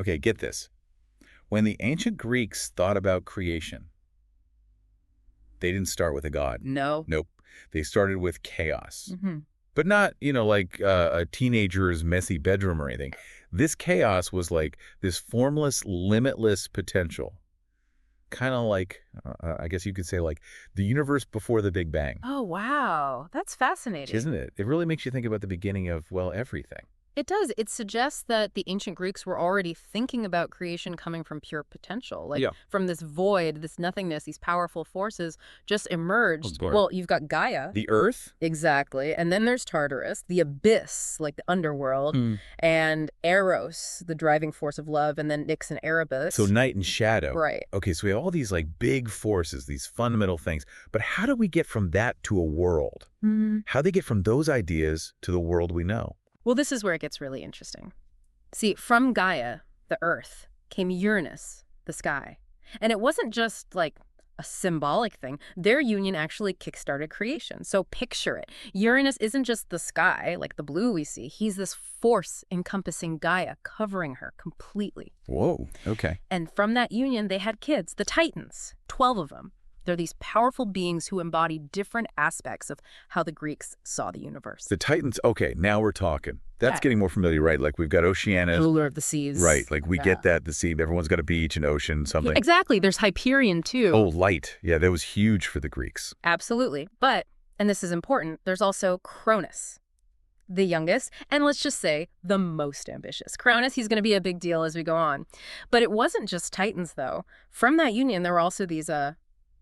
Okay, get this. When the ancient Greeks thought about creation, they didn't start with a god. No. Nope. They started with chaos. Hmm. But not, like a teenager's messy bedroom or anything. This chaos was like this formless, limitless potential. Kind of like, I guess you could say, like the universe before the Big Bang. Oh, wow. That's fascinating. Isn't it? It really makes you think about the beginning of, well, everything. It does. It suggests that the ancient Greeks were already thinking about creation coming from pure potential. Like Yeah. from this void, this nothingness, these powerful forces just emerged. boy. Well, you've got Gaia. The Earth? Exactly. And then there's Tartarus, the abyss, like the underworld, and Eros, the driving force of love, and then Nyx and Erebus. So night and shadow. Right. Okay, so we have all these like big forces, these fundamental things. But how do we get from that to a world? How do they get from those ideas to the world we know? Well, this is where it gets really interesting. See, from Gaia, the earth, came Uranus, the sky. And it wasn't just like a symbolic thing. Their union actually kickstarted creation. So picture it. Uranus isn't just the sky, like the blue we see. He's this force encompassing Gaia, covering her completely. Whoa, okay. And from that union, they had kids, the Titans, 12 of them. They're these powerful beings who embody different aspects of how the Greeks saw the universe. The Titans, okay, now we're talking. That's Yeah. getting more familiar, right? Like we've got Oceanus. Ruler of the seas. Right, like we Yeah. get that, the sea, everyone's got a beach, an ocean, something. Exactly. There's Hyperion, too. Oh, light. Yeah, that was huge for the Greeks. Absolutely. But, and this is important, there's also Cronus, the youngest, and let's just say the most ambitious. Cronus, he's going to be a big deal as we go on. But it wasn't just Titans, though. From that union, there were also these,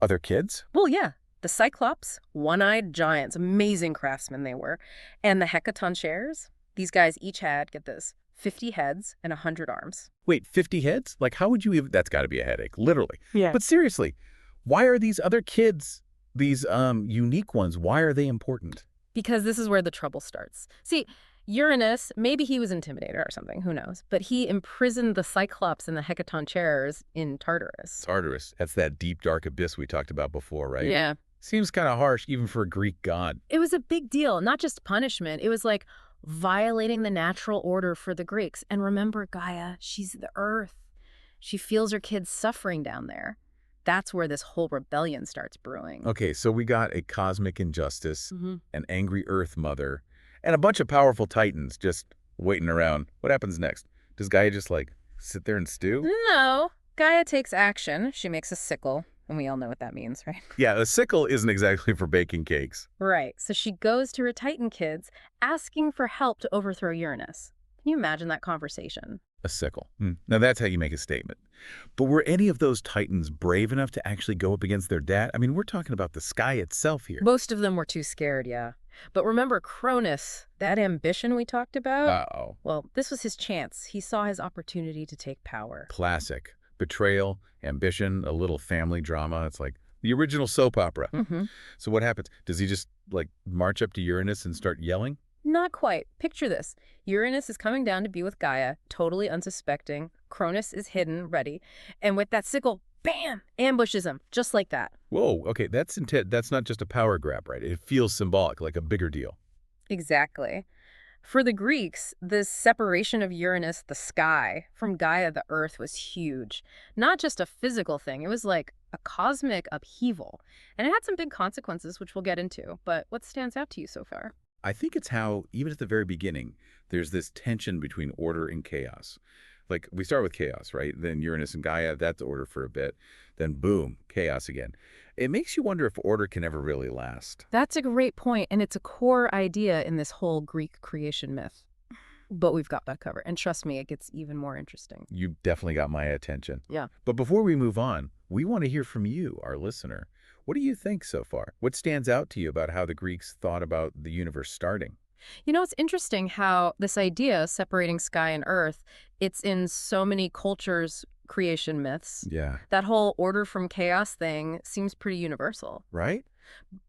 Other kids? well, yeah, the Cyclops, one-eyed giants, amazing craftsmen they were, and the Hecatoncheires. These guys each had, get this, 50 heads and 100 arms. Wait, 50 heads? Like how would you even, that's got to be a headache, literally. Yeah. But seriously, why are these other kids, these unique ones, why are they important? Because this is where the trouble starts. See, Uranus, maybe he was intimidated or something, who knows? But he imprisoned the Cyclops and the Hecatoncheires in Tartarus. Tartarus, that's that deep, dark abyss we talked about before, right? Yeah. Seems kind of harsh even for a Greek god. It was a big deal, not just punishment. It was like violating the natural order for the Greeks. And remember, Gaia, she's the earth. She feels her kids suffering down there. That's where this whole rebellion starts brewing. Okay, so we got a cosmic injustice, an angry Earth Mother, and a bunch of powerful Titans just waiting around. What happens next? Does Gaia just, like, sit there and stew? No. Gaia takes action. She makes a sickle. And we all know what that means, right? Yeah, a sickle isn't exactly for baking cakes. Right. So she goes to her Titan kids, asking for help to overthrow Uranus. Can you imagine that conversation? A sickle. Now that's how you make a statement. But were any of those Titans brave enough to actually go up against their dad? I mean, we're talking about the sky itself here. Most of them were too scared, yeah. But remember Cronus, that ambition we talked about? Uh-oh. Well, this was his chance. He saw his opportunity to take power. Classic. Betrayal, ambition, a little family drama. It's like the original soap opera. So what happens? Does he just, like, march up to Uranus and start yelling? Not quite. Picture this. Uranus is coming down to be with Gaia, totally unsuspecting. Cronus is hidden, ready. And with that sickle, bam, ambushes him, just like that. Whoa, okay, that's intent. That's not just a power grab, right? It feels symbolic, like a bigger deal. Exactly. For the Greeks, this separation of Uranus, the sky, from Gaia, the earth, was huge. Not just a physical thing. It was like a cosmic upheaval. And it had some big consequences, which we'll get into. But what stands out to you so far? I think it's how, even at the very beginning, there's this tension between order and chaos. Like, we start with chaos, right? Then Uranus and Gaia, that's order for a bit. Then boom, chaos again. It makes you wonder if order can ever really last. That's a great point, and it's a core idea in this whole Greek creation myth. But we've got that covered. And trust me, it gets even more interesting. You definitely got my attention. Yeah. But before we move on, we want to hear from you, our listener. What do you think so far? What stands out to you about how the Greeks thought about the universe starting? You know, it's interesting how this idea, separating sky and earth, it's in so many cultures' creation myths. Yeah. That whole order from chaos thing seems pretty universal. Right?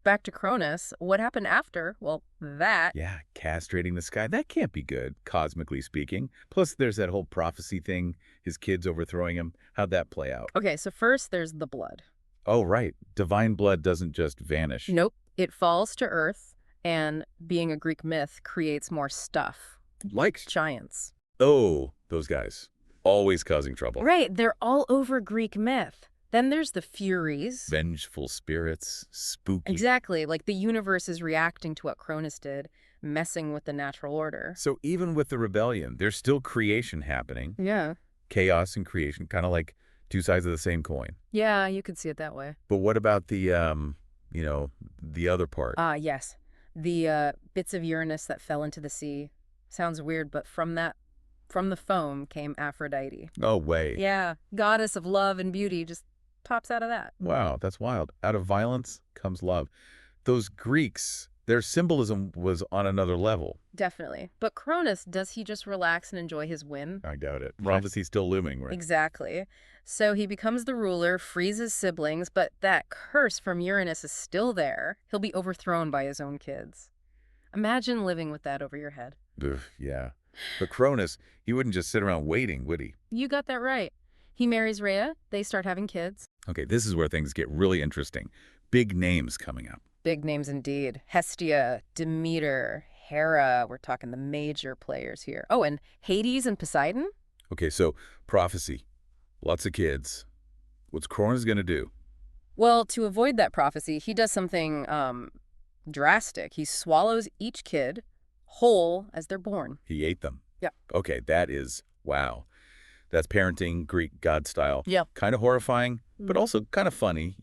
Back to Cronus, what happened after? Well, that... Yeah, castrating the sky. That can't be good, cosmically speaking. Plus, there's that whole prophecy thing, his kids overthrowing him. How'd that play out? Okay, so first there's the blood. Oh, right. Divine blood doesn't just vanish. Nope. It falls to earth, and being a Greek myth creates more stuff. Like? Giants. Oh, those guys. Always causing trouble. Right, they're all over Greek myth. Then there's the Furies. Vengeful spirits, spooky. Exactly, like the universe is reacting to what Cronus did, messing with the natural order. So even with the rebellion, there's still creation happening. Yeah. Chaos and creation, kind of like two sides of the same coin. Yeah, you could see it that way. But what about the, the other part? Yes. The bits of Uranus that fell into the sea. Sounds weird, but from the foam came Aphrodite. No way. Yeah, goddess of love and beauty just pops out of that. Wow, that's wild. Out of violence comes love. Those Greeks, their symbolism was on another level. Definitely. But Cronus, does he just relax and enjoy his win? I doubt it. Prophecy's still looming, right? Exactly. So he becomes the ruler, frees his siblings, but that curse from Uranus is still there. He'll be overthrown by his own kids. Imagine living with that over your head. Ugh, yeah. But Cronus, he wouldn't just sit around waiting, would he? You got that right. He marries Rhea, they start having kids. Okay, this is where things get really interesting. Big names coming up. Big names indeed. Hestia, Demeter, Hera, we're talking the major players here. Oh, and Hades and Poseidon? Okay, so prophecy. Lots of kids. What's Cronus going to do? Well, to avoid that prophecy, he does something drastic. He swallows each kid whole as they're born. He ate them. Yep. Okay, that is, wow. That's parenting, Greek god style. Yep. Kind of horrifying, but also kind of funny,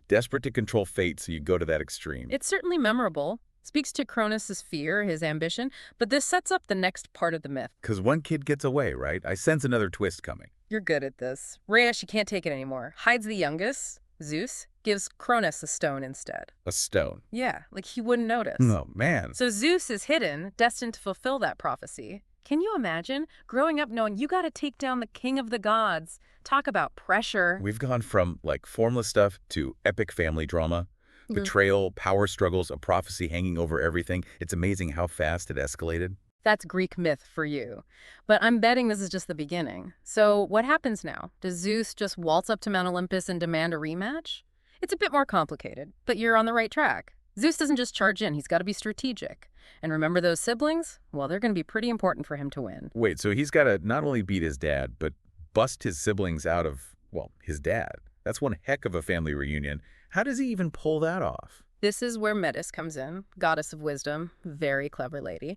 Desperate to control fate, so you go to that extreme. It's certainly memorable. Speaks to Cronus's fear, his ambition, but this sets up the next part of the myth. Because one kid gets away, right? I sense another twist coming. You're good at this. Rhea, she can't take it anymore. Hides the youngest, Zeus, gives Cronus a stone instead. A stone. Yeah, like he wouldn't notice. Oh, man. So Zeus is hidden, destined to fulfill that prophecy. Can you imagine growing up knowing you got to take down the king of the gods? Talk about pressure. We've gone from, formless stuff to epic family drama, betrayal, power struggles, a prophecy hanging over everything. It's amazing how fast it escalated. That's Greek myth for you. But I'm betting this is just the beginning. So what happens now? Does Zeus just waltz up to Mount Olympus and demand a rematch? It's a bit more complicated, but you're on the right track. Zeus doesn't just charge in, he's got to be strategic. And remember those siblings? Well, they're going to be pretty important for him to win. Wait, so he's got to not only beat his dad, but bust his siblings out of, his dad. That's one heck of a family reunion. How does he even pull that off? This is where Metis comes in, goddess of wisdom, very clever lady.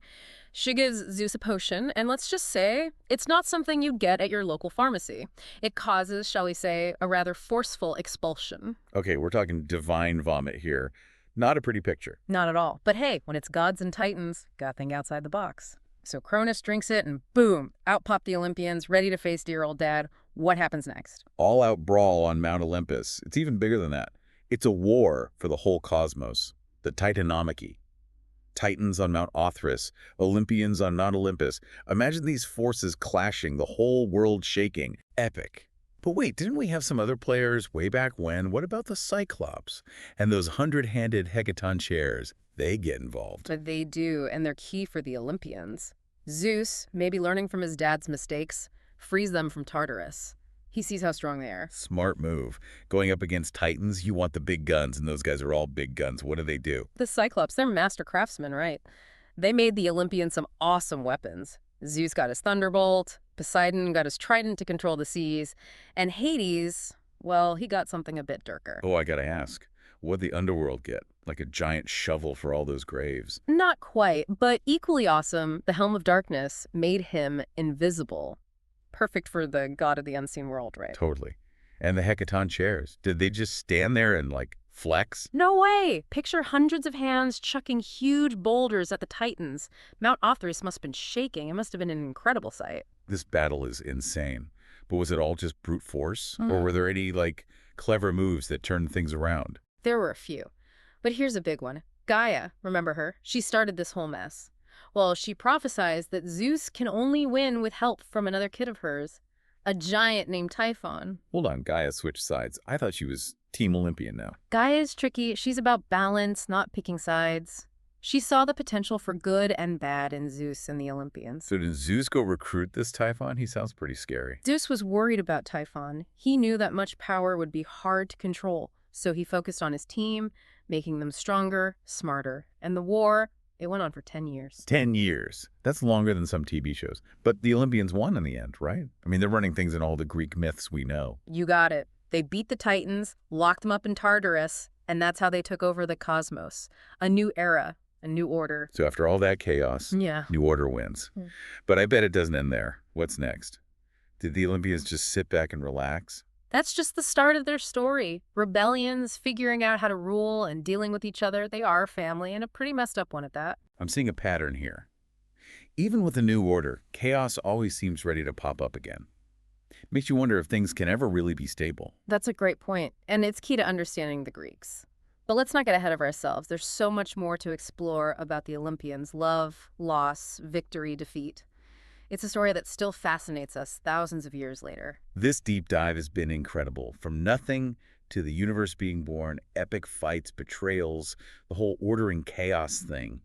She gives Zeus a potion, and let's just say it's not something you get at your local pharmacy. It causes, shall we say, a rather forceful expulsion. Okay, we're talking divine vomit here. Not a pretty picture. Not at all. But hey, when it's gods and titans, gotta think outside the box. So Cronus drinks it, and boom, out pop the Olympians, ready to face dear old dad. What happens next? All-out brawl on Mount Olympus. It's even bigger than that. It's a war for the whole cosmos. The Titanomachy. Titans on Mount Othrys, Olympians on Mount Olympus. Imagine these forces clashing, the whole world shaking. Epic. But wait, didn't we have some other players way back when? What about the Cyclops? And those 100-handed hecaton chairs? They get involved. But they do, and they're key for the Olympians. Zeus, maybe learning from his dad's mistakes, frees them from Tartarus. He sees how strong they are. Smart move. Going up against Titans, you want the big guns, and those guys are all big guns. What do? The Cyclops, they're master craftsmen, right? They made the Olympians some awesome weapons. Zeus got his thunderbolt, Poseidon got his trident to control the seas, and Hades, well, he got something a bit darker. Oh, I gotta ask. What'd the underworld get? Like a giant shovel for all those graves? Not quite, but equally awesome, the Helm of Darkness made him invisible. Perfect for the god of the unseen world, right? Totally. And the hecaton chairs. Did they just stand there and, flex? No way! Picture hundreds of hands chucking huge boulders at the Titans. Mount Othrys must have been shaking. It must have been an incredible sight. This battle is insane. But was it all just brute force? Or were there any, clever moves that turned things around? There were a few. But here's a big one. Gaia, remember her? She started this whole mess. Well, she prophesies that Zeus can only win with help from another kid of hers, a giant named Typhon. Hold on, Gaia switched sides. I thought she was Team Olympian now. Gaia's tricky. She's about balance, not picking sides. She saw the potential for good and bad in Zeus and the Olympians. So did Zeus go recruit this Typhon? He sounds pretty scary. Zeus was worried about Typhon. He knew that much power would be hard to control, so he focused on his team, making them stronger, smarter. And the war, It went on for 10 years. 10 years. That's longer than some TV shows. But the Olympians won in the end, right? I mean, they're running things in all the Greek myths we know. You got it. They beat the Titans, locked them up in Tartarus, and that's how they took over the cosmos. A new era, a new order. So after all that chaos, Yeah. New Order wins. But I bet it doesn't end there. What's next? Did the Olympians just sit back and relax? That's just the start of their story. Rebellions, figuring out how to rule, and dealing with each other. They are a family, and a pretty messed up one at that. I'm seeing a pattern here. Even with the New Order, chaos always seems ready to pop up again. Makes you wonder if things can ever really be stable. That's a great point, and it's key to understanding the Greeks. But let's not get ahead of ourselves. There's so much more to explore about the Olympians: love, loss, victory, defeat. It's a story that still fascinates us thousands of years later. This deep dive has been incredible. From nothing to the universe being born, epic fights, betrayals, the whole order and chaos thing.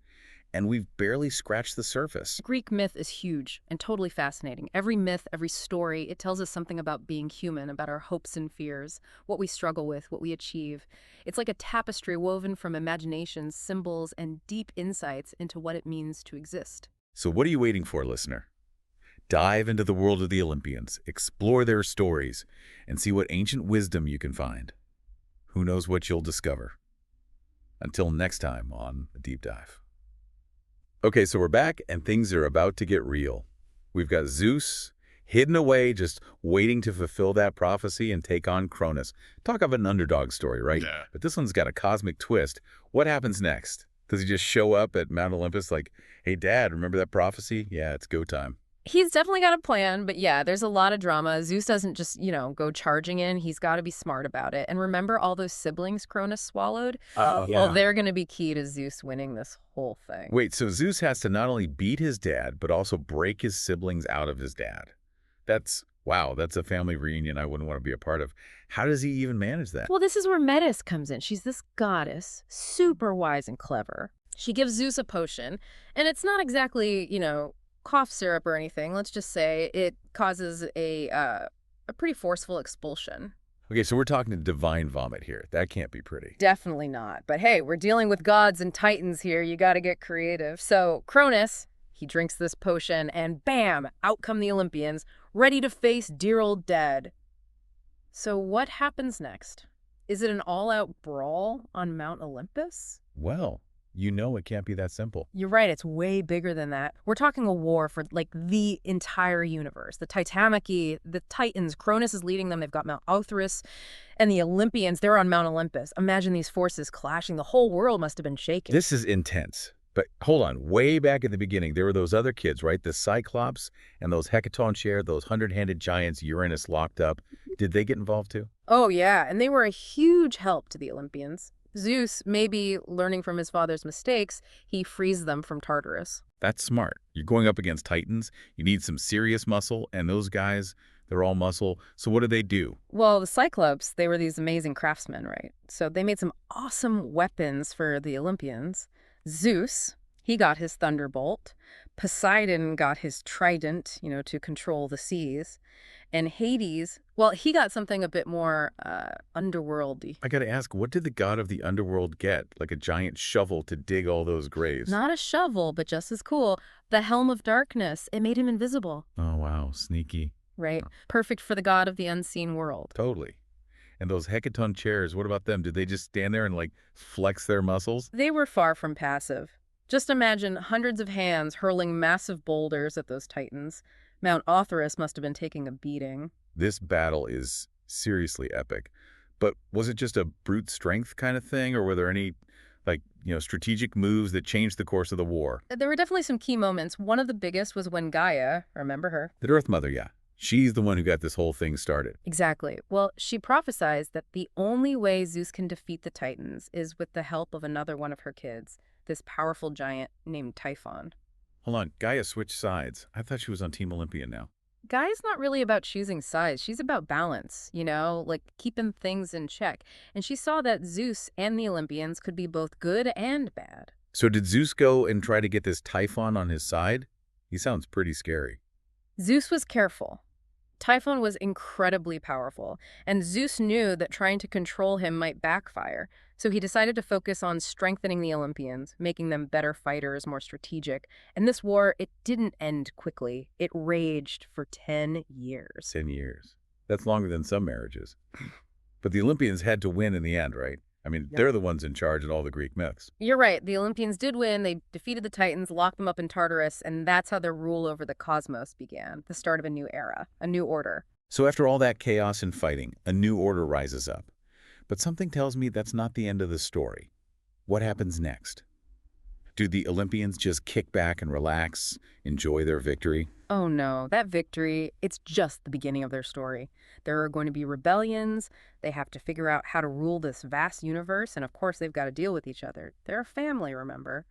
And we've barely scratched the surface. Greek myth is huge and totally fascinating. Every myth, every story, it tells us something about being human, about our hopes and fears, what we struggle with, what we achieve. It's like a tapestry woven from imaginations, symbols, and deep insights into what it means to exist. So what are you waiting for, listener? Dive into the world of the Olympians, explore their stories, and see what ancient wisdom you can find. Who knows what you'll discover? Until next time on A Deep Dive. Okay, so we're back, and things are about to get real. We've got Zeus hidden away, just waiting to fulfill that prophecy and take on Cronus. Talk of an underdog story, right? Yeah. But this one's got a cosmic twist. What happens next? Does he just show up at Mount Olympus like, hey, Dad, remember that prophecy? Yeah, it's go time. He's definitely got a plan, but yeah, there's a lot of drama. Zeus doesn't just, go charging in. He's got to be smart about it. And remember all those siblings Cronus swallowed? Yeah. Well, they're going to be key to Zeus winning this whole thing. Wait, so Zeus has to not only beat his dad, but also break his siblings out of his dad. Wow, that's a family reunion I wouldn't want to be a part of. How does he even manage that? Well, this is where Metis comes in. She's this goddess, super wise and clever. She gives Zeus a potion, and it's not exactly, cough syrup or anything. Let's just say it causes a pretty forceful expulsion. Okay, so we're talking divine vomit here. That can't be pretty. Definitely not. But hey, we're dealing with gods and titans here. You got to get creative. So Cronus, he drinks this potion, and bam, out come the Olympians, ready to face dear old dad. So what happens next? Is it an all-out brawl on Mount Olympus? Well, it can't be that simple. You're right, it's way bigger than that. We're talking a war for, the entire universe. The Titanomachy, the Titans, Cronus is leading them. They've got Mount Othrys, and the Olympians, they're on Mount Olympus. Imagine these forces clashing. The whole world must have been shaken. This is intense. But hold on, way back at the beginning, there were those other kids, right? The Cyclops and those Hecaton chair, those 100-handed giants Uranus locked up. Did they get involved too? Oh, yeah, and they were a huge help to the Olympians. Zeus, maybe learning from his father's mistakes, he frees them from Tartarus. That's smart. You're going up against Titans. You need some serious muscle, and those guys, they're all muscle. So what do? Well, the Cyclops, they were these amazing craftsmen, right? So they made some awesome weapons for the Olympians. Zeus, he got his thunderbolt. Poseidon got his trident, to control the seas. And Hades, well, he got something a bit more underworldy. I gotta ask, what did the god of the underworld get? Like a giant shovel to dig all those graves? Not a shovel, but just as cool. The Helm of Darkness. It made him invisible. Oh, wow. Sneaky. Right? Perfect for the god of the unseen world. Totally. And those Hecaton chairs, what about them? Did they just stand there and, flex their muscles? They were far from passive. Just imagine hundreds of hands hurling massive boulders at those titans. Mount Othrys must have been taking a beating. This battle is seriously epic. But was it just a brute strength kind of thing, or were there any, strategic moves that changed the course of the war? There were definitely some key moments. One of the biggest was when Gaia, remember her? The Earth Mother, yeah. She's the one who got this whole thing started. Exactly. Well, she prophesies that the only way Zeus can defeat the Titans is with the help of another one of her kids, this powerful giant named Typhon. Hold on, Gaia switched sides. I thought she was on Team Olympia now. Gaia's not really about choosing sides. She's about balance, keeping things in check. And she saw that Zeus and the Olympians could be both good and bad. So did Zeus go and try to get this Typhon on his side? He sounds pretty scary. Zeus was careful. Typhon was incredibly powerful, and Zeus knew that trying to control him might backfire, so he decided to focus on strengthening the Olympians, making them better fighters, more strategic. And this war, it didn't end quickly. It raged for 10 years. 10 years. That's longer than some marriages. But the Olympians had to win in the end, right? I mean, Yep. they're the ones in charge in all the Greek myths. You're right, the Olympians did win, they defeated the Titans, locked them up in Tartarus, and that's how their rule over the cosmos began, the start of a new era, a new order. So after all that chaos and fighting, a new order rises up. But something tells me that's not the end of the story. What happens next? Do the Olympians just kick back and relax, enjoy their victory? Oh no, that victory, it's just the beginning of their story. There are going to be rebellions, they have to figure out how to rule this vast universe, and of course they've got to deal with each other. They're a family, remember?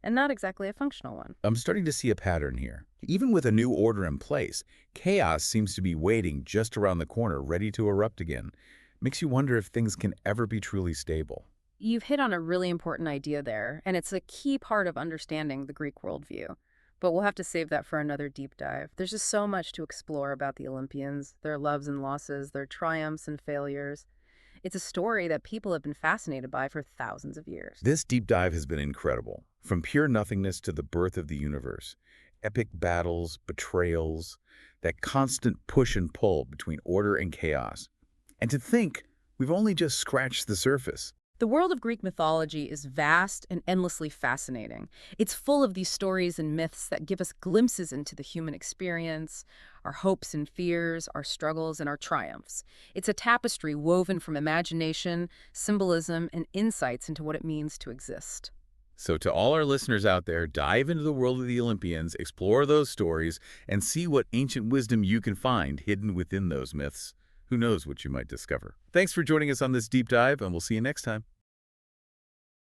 And not exactly a functional one. I'm starting to see a pattern here. Even with a new order in place, chaos seems to be waiting just around the corner, ready to erupt again. Makes you wonder if things can ever be truly stable. You've hit on a really important idea there, and it's a key part of understanding the Greek worldview. But we'll have to save that for another deep dive. There's just so much to explore about the Olympians, their loves and losses, their triumphs and failures. It's a story that people have been fascinated by for thousands of years. This deep dive has been incredible. From pure nothingness to the birth of the universe. Epic battles, betrayals, that constant push and pull between order and chaos. And to think, we've only just scratched the surface. The world of Greek mythology is vast and endlessly fascinating. It's full of these stories and myths that give us glimpses into the human experience, our hopes and fears, our struggles and our triumphs. It's a tapestry woven from imagination, symbolism, and insights into what it means to exist. So to all our listeners out there, dive into the world of the Olympians, explore those stories, and see what ancient wisdom you can find hidden within those myths. Who knows what you might discover. Thanks for joining us on this deep dive, and we'll see you next time.